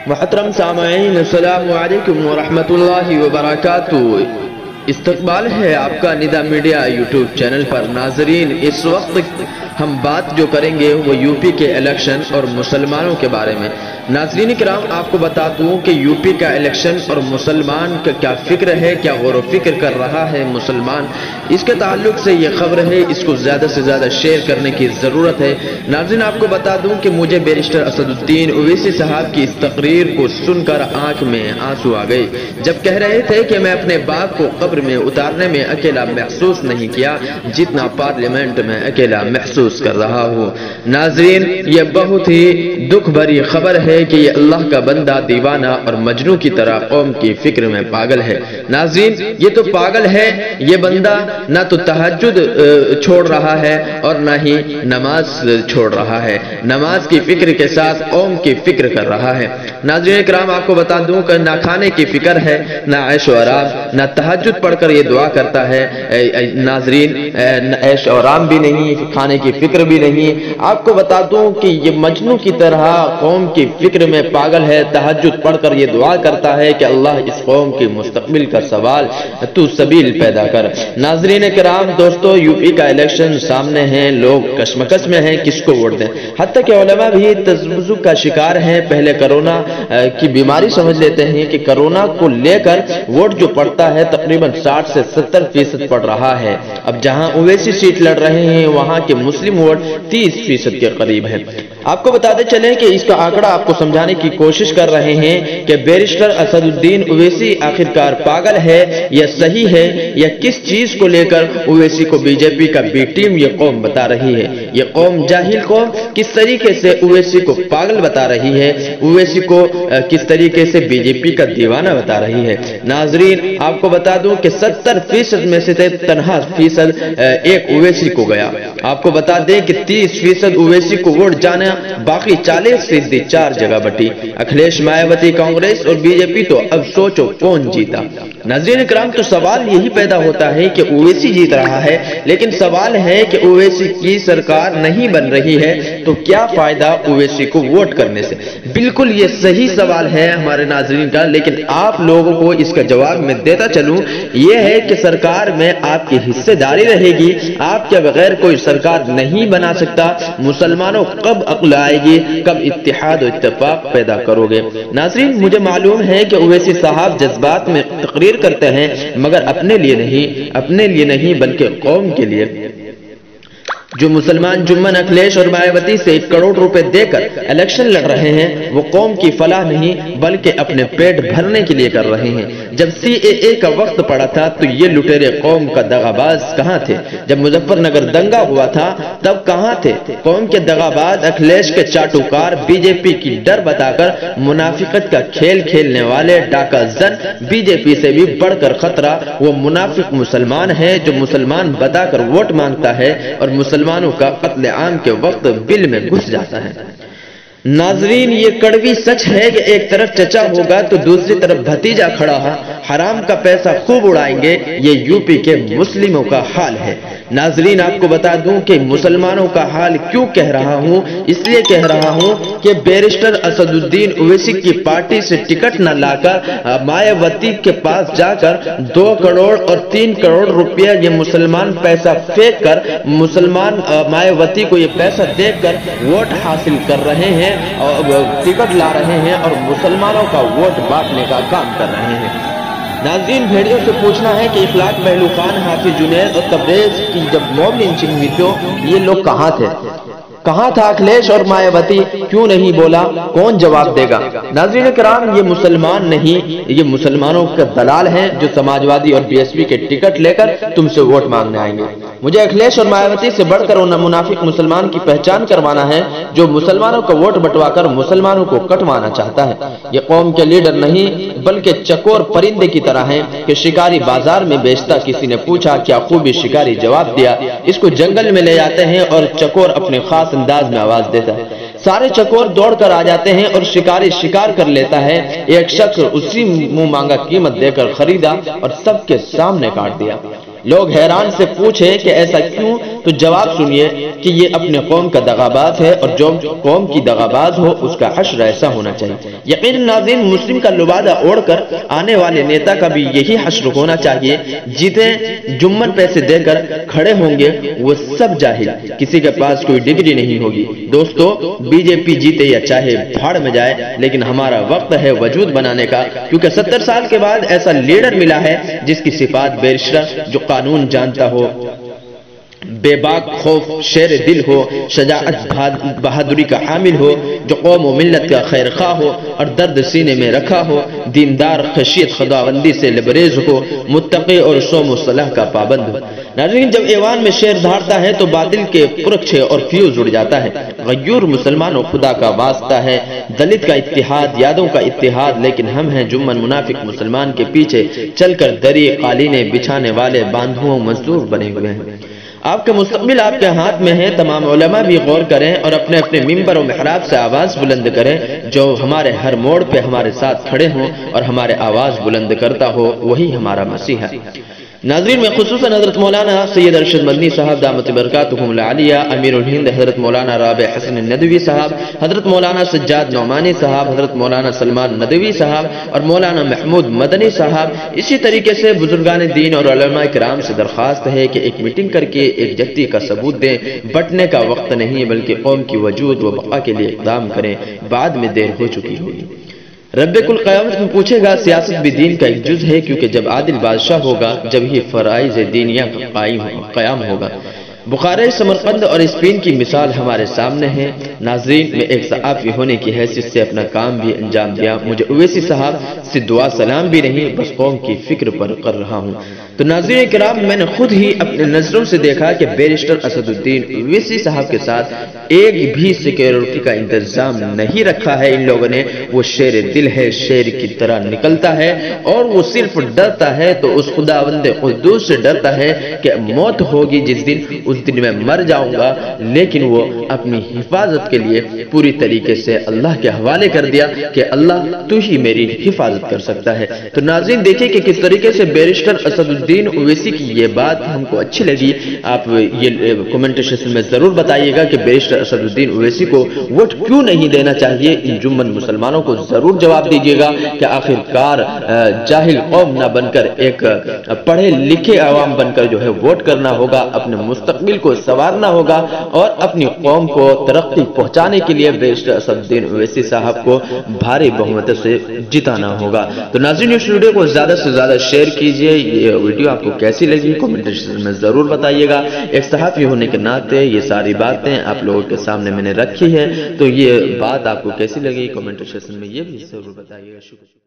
محترم سامعین، السلام علیکم ورحمۃ اللہ وبرکاتہ۔ استقبال ہے آپ کا ندا میڈیا یوٹیوب چینل پر۔ ناظرین، اس وقت ہم بات جو کریں گے وہ یو پی کے الیکشن اور مسلمانوں کے بارے میں۔ ناظرین کرام، آپ کو بتا دوں کہ یو پی کا الیکشن اور مسلمان کا کیا فکر ہے، کیا غور و فکر کر رہا ہے مسلمان، اس کے تعلق سے یہ خبر ہے، اس کو زیادہ سے زیادہ شیئر کرنے کی ضرورت ہے۔ ناظرین، آپ کو بتا دوں کہ مجھے بیرسٹر اسد الدین اویسی صاحب کی اس تقریر کو سن کر آنکھ میں آنسو آ گئے، جب کہہ رہے تھے کہ میں اپنے باپ کو قبر میں اتارنے میں اکیلا محسوس نہیں کیا جتنا پارلیمنٹ میں اکیلا محسوس کر رہا ہوں۔ ناظرین، یہ بہت ہی دکھ بھری خبر ہے کہ یہ اللہ کا بندہ دیوانہ اور مجنوں کی طرح قوم کی فکر میں پاگل ہے۔ ناظرین، یہ تو پاگل ہے، یہ بندہ نہ تو تہجد چھوڑ رہا ہے اور نہ ہی نماز چھوڑ رہا ہے، نماز کی فکر کے ساتھ قوم کی فکر کر رہا ہے۔ ناظرین کرام، آپ کو بتا دوں کہ نہ کھانے کی فکر ہے، نہ عیش و آرام، نہ تہجد پڑھ کر یہ دعا کرتا ہے۔ ناظرین، عیش و آرام بھی نہیں، کھانے کی فکر بھی نہیں۔ آپ کو بتا دوں کہ یہ مجنوں کی طرح قوم کی فکر میں پاگل ہے، تہجد پڑھ کر یہ دعا کرتا ہے کہ اللہ اس قوم کی مستقبل کا سوال تو سبیل پیدا کر۔ ناظرین کرام، دوستو، یو پی کا الیکشن سامنے ہیں، لوگ کشمکش میں ہیں کس کو ووٹ دیں، حتیٰ کہ علماء بھی تذبذب کا شکار ہیں۔ پہلے کرونا کی بیماری سمجھ لیتے ہیں کہ کرونا کو لے کر ووٹ جو پڑتا ہے تقریباً 60 سے 70% پڑ رہا ہے۔ اب جہاں اویسی سیٹ لڑ رہے ہیں وہاں کے مسلم ووٹ 30% کے قریب ہے۔ آپ کو بتاتے چلیں کہ اس کا آنکڑا آپ کو سمجھانے کی کوشش کر رہے ہیں کہ بیرسٹر اسد الدین اویسی آخرکار پاگل ہے یا صحیح ہے، یا کس چیز کو لے کر اویسی کو بی جے پی کا بی ٹیم یہ قوم بتا رہی ہے۔ یہ قوم، جاہل قوم، کس طریقے سے اویسی کو پاگل بتا رہی ہے، اویسی کو کس طریقے سے بی جے پی کا دیوانہ بتا رہی ہے۔ ناظرین، آپ کو بتا دوں کہ 70% میں سے تنہا فیصد ایک اویسی کو گیا۔ آپ کو بتا دیں کہ 30% اویسی کو ووٹ جانا، باقی 40% 4 جگہ بٹی۔ اکھلیش، مایاوتی، کانگریس اور بی جے پی، تو اب سوچو کون جیتا۔ ناظرین کرام، تو سوال یہی پیدا ہوتا ہے کہ اویسی جیت رہا ہے، لیکن سوال ہے کہ اویسی کی سرکار نہیں بن رہی ہے تو کیا فائدہ اویسی کو ووٹ کرنے سے؟ بالکل یہ صحیح سوال ہے ہمارے ناظرین کا، لیکن آپ لوگوں کو اس کا جواب میں دیتا چلوں، یہ ہے کہ سرکار میں آپ کی حصے داری رہے گی، آپ کے بغیر کوئی سرکار نہیں بنا سکتا۔ مسلمانوں، کب عقل آئے گی، کب اتحاد و اتفاق پیدا کرو گے؟ ناظرین، مجھے معلوم ہے کہ اویسی صاحب جذبات میں تقریر کرتے ہیں، مگر اپنے لیے نہیں بلکہ قوم کے لیے۔ جو مسلمان جمن اکھلیش اور مایاوتی سے 1 کروڑ روپے دے کر الیکشن لڑ رہے ہیں، وہ قوم کی فلاح نہیں بلکہ اپنے پیٹ بھرنے کے لیے کر رہے ہیں۔ جب CAA کا وقت پڑا تھا تو یہ لٹیرے قوم کا دغاباز کہاں تھے؟ جب مظفر نگر دنگا ہوا تھا تب کہاں تھے؟ قوم کے دغاباز، اکھلیش کے چاٹوکار، بی جے پی کی ڈر بتا کر منافقت کا کھیل کھیلنے والے ڈاکہ زن، بی جے پی سے بھی بڑھ کر خطرہ وہ منافق مسلمان ہے جو مسلمان بتا کر ووٹ مانگتا ہے اور مسلمانوں کا قتل عام کے وقت بل میں گھس جاتا ہے۔ ناظرین، یہ کڑوی سچ ہے کہ ایک طرف چچا ہوگا تو دوسری طرف بھتیجا کھڑا ہے، حرام کا پیسہ خوب اڑائیں گے، یہ یو پی کے مسلموں کا حال ہے۔ ناظرین، آپ کو بتا دوں کہ مسلمانوں کا حال کیوں کہہ رہا ہوں، اس لیے کہہ رہا ہوں کہ بیرسٹر اسد الدین اویسی کی پارٹی سے ٹکٹ نہ لا کر مایاوتی کے پاس جا کر 2 کروڑ اور 3 کروڑ روپیہ یہ مسلمان پیسہ پھینک کر مسلمان مایاوتی کو یہ پیسہ دے کر ووٹ حاصل کر رہے ہیں، ٹکٹ لا رہے ہیں اور مسلمانوں کا ووٹ بانٹنے کا کام کر رہے ہیں۔ ناظرین، بھیڑیوں سے پوچھنا ہے کہ اخلاق پہلو خان، حافظ جنید اور تبریز کی جب موب لنچنگ ہوئی تو یہ لوگ کہاں تھے؟ کہاں تھا اکھلیش اور مایاوتی؟ کیوں نہیں بولا؟ کون جواب دے گا؟ ناظرین کرام، یہ مسلمان نہیں، یہ مسلمانوں کا دلال ہیں جو سماجوادی اور بی ایس پی کے ٹکٹ لے کر تم سے ووٹ مانگنے آئیں گے۔ مجھے اکھلیش اور مایاوتی سے بڑھ کر ان منافق مسلمان کی پہچان کروانا ہے جو مسلمانوں کا ووٹ بٹوا کر مسلمانوں کو کٹوانا چاہتا ہے۔ یہ قوم کے لیڈر نہیں بلکہ چکور پرندے کی طرح ہیں کہ شکاری بازار میں بیچتا، کسی نے پوچھا کیا خوبی شکاری جواب دیا، اس کو جنگل میں لے جاتے ہیں اور چکور اپنے خاص انداز میں آواز دیتا ہے، سارے چکور دوڑ کر آ جاتے ہیں اور شکاری شکار کر لیتا ہے۔ ایک شخص اسی منہ مانگا قیمت دے کر خریدا اور سب کے سامنے کاٹ دیا۔ لوگ حیران سے پوچھے کہ ایسا کیوں، تو جواب سنیے کہ یہ اپنے قوم کا دغاباز ہے، اور جو قوم کی دغاباز ہو اس کا حشر ایسا ہونا چاہیے۔ یقین ناظرین، مسلم کا لبادہ اوڑھ کر آنے والے نیتا کا بھی یہی حشر ہونا چاہیے۔ جتنے جمن پیسے دے کر کھڑے ہوں گے وہ سب جاہل، کسی کے پاس کوئی ڈگری نہیں ہوگی۔ دوستو، بی جے پی جیتے یا چاہے بھاڑ میں جائے، لیکن ہمارا وقت ہے وجود بنانے کا، کیونکہ 70 سال کے بعد ایسا لیڈر ملا ہے جس کی صفات بیرشتر، جو قانون جانتا ہو، بے باک خوف شیر دل ہو، شجاعت بہادری کا حامل ہو، جو قوم و ملت کا خیر خواہ ہو اور درد سینے میں رکھا ہو، دیندار، خشیت خداوندی سے لبریز ہو، متقی اور صوم و صلاح کا پابند ہو۔ ناظرین، جب ایوان میں شیر دھاڑتا ہے تو باطل کے پرکھچے اور فیوز اڑ جاتا ہے۔ غیور مسلمانوں، خدا کا واسطہ ہے، دلت کا اتحاد، یادوں کا اتحاد، لیکن ہم ہیں جمن منافق مسلمان کے پیچھے چل کر دری قالینیں بچھانے والے باندھوؤں مزدور بنے ہوئے ہیں۔ آپ کا مستقبل آپ کے ہاتھ میں ہے۔ تمام علماء بھی غور کریں اور اپنے اپنے ممبر و محراب سے آواز بلند کریں۔ جو ہمارے ہر موڑ پہ ہمارے ساتھ کھڑے ہوں اور ہمارے آواز بلند کرتا ہو، وہی ہمارا مسیح ہے۔ ناظرین، میں خصوصاً حضرت مولانا سید ارشد مدنی صاحب دامت برکاتہم العالیہ، امیر الہند حضرت مولانا رابع حسن ندوی صاحب، حضرت مولانا سجاد نعمانی صاحب، حضرت مولانا سلمان ندوی صاحب اور مولانا محمود مدنی صاحب، اسی طریقے سے بزرگان دین اور علماء کرام سے درخواست ہے کہ ایک میٹنگ کر کے ایک جتی کا ثبوت دیں۔ بٹنے کا وقت نہیں بلکہ قوم کی وجود و بقا کے لیے اقدام کریں، بعد میں دیر ہو چکی ہوگی۔ رب کل قیامت میں پوچھے گا، سیاست بھی دین کا ایک جز ہے، کیونکہ جب عادل بادشاہ ہوگا جب ہی فرائض دینیہ قیام ہوگا۔ بخارے، سمرقند اور اسپین کی مثال ہمارے سامنے ہے۔ ناظرین، میں ایک صحافی ہونے کی حیثیت سے اپنا کام بھی انجام دیا، مجھے اویسی صاحب سے دعا سلام بھی نہیں، بس قوم کی فکر پر کر رہا ہوں۔ تو ناظرین کرام، میں نے خود ہی اپنے نظروں سے دیکھا کہ بیرسٹر اسد الدین اویسی صاحب کے ساتھ ایک بھی سیکیورٹی کا انتظام نہیں رکھا ہے ان لوگوں نے۔ وہ شیر دل ہے، شیر کی طرح نکلتا ہے، اور وہ صرف ڈرتا ہے تو اس خداوند قدوس سے ڈرتا ہے کہ موت ہوگی جس دن، اس دن میں مر جاؤں گا، لیکن وہ اپنی حفاظت کے لیے پوری طریقے سے اللہ کے حوالے کر دیا کہ اللہ تو ہی میری حفاظت کر سکتا ہے۔ تو ناظرین دیکھیں کہ کس طریقے سے بیرسٹر اسد الدین اویسی کی یہ بات ہم کو اچھی لگی۔ آپ یہ کمنٹ سیکشن میں ضرور بتائیے گا کہ بیرسٹر اسد الدین اویسی کو ووٹ کیوں نہیں دینا چاہیے۔ ان جمن مسلمانوں کو ضرور جواب دیجیے گا کہ آخر کار جاہل قوم نہ بن کر ایک پڑھے لکھے عوام بن کر جو ہے ووٹ کرنا ہوگا، اپنے مستقبل کو سنوارنا ہوگا اور اپنی قوم کو ترقی پہنچانے کے لیے بیرسٹر اسد الدین اویسی صاحب کو بھاری بہمت سے جتانا ہوگا۔ تو ناظرین، اس ویڈیو کو زیادہ سے زیادہ شیئر کیجئے۔ یہ ویڈیو آپ کو کیسی لگی کمنٹ سیکشن میں ضرور بتائیے گا۔ ایک صحافی ہونے کے ناطے یہ ساری باتیں آپ لوگوں کے سامنے میں نے رکھی ہے، تو یہ بات آپ کو کیسی لگی کمنٹ سیکشن میں یہ بھی ضرور بتائیے گا۔ شکریہ۔